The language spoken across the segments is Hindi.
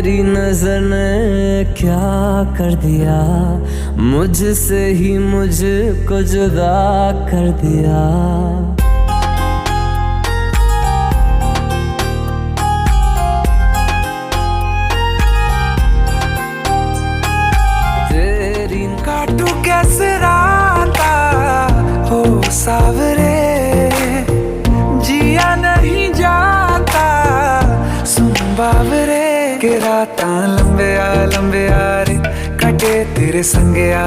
तेरी नजर ने क्या कर दिया, मुझसे ही मुझको जुदा कर दिया। तेरी काटू कैसे राता हो सावरे, जिया नहीं जाता सुन बावरे। के राता लंबे आ रे, कटे तेरे संगे आ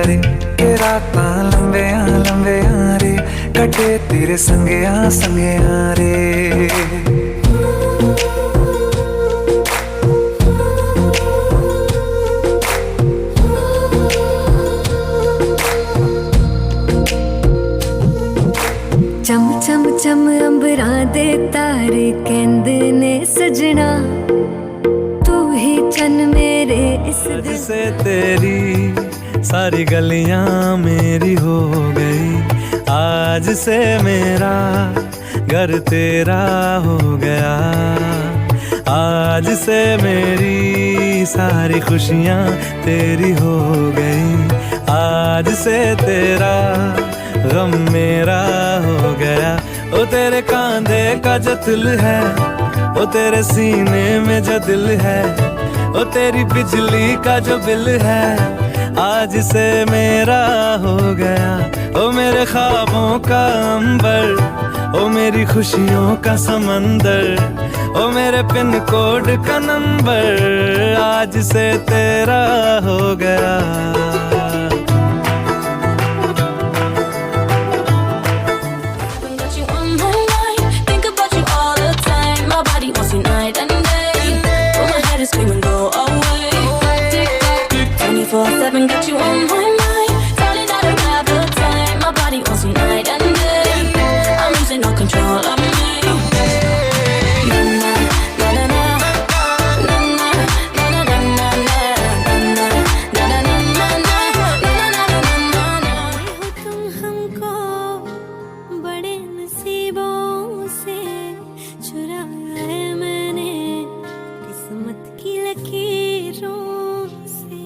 रे। के राता लंबे आ रे, कटे तेरे संगे आ रे। चम चम चम अंबरां दे तारे कहंदे ने सजना, तू ही चन मेरे इस दिल से। तेरी सारी गलियां मेरी हो गई, आज से मेरा घर तेरा हो गया। आज से मेरी सारी खुशियां तेरी हो गई, आज से तेरा गम मेरा हो गया। ओ तेरे कांधे का जो दिल है, ओ तेरे सीने में जो दिल है, ओ तेरी बिजली का जो बिल है, आज से मेरा हो गया। ओ मेरे ख्वाबों का अंबर, ओ मेरी खुशियों का समंदर, ओ मेरे पिन कोड का नंबर, आज से तेरा हो गया। Scream and go away. Tick tock, 24/7, got you on my mind. Darling, I don't have the time. My body wants you night and day. I'm losing all control of me. Na na na na na na na na na na na na na na na na. हो तुम हमको बड़े नसीबों से चुराया है मैंने, किस्मत की लकीरों से।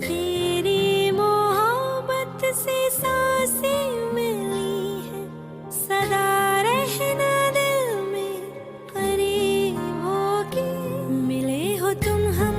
तेरी मोहब्बत से सांसें मिली है, सदा रहना दिल में करीब होके। मिले हो तुम हम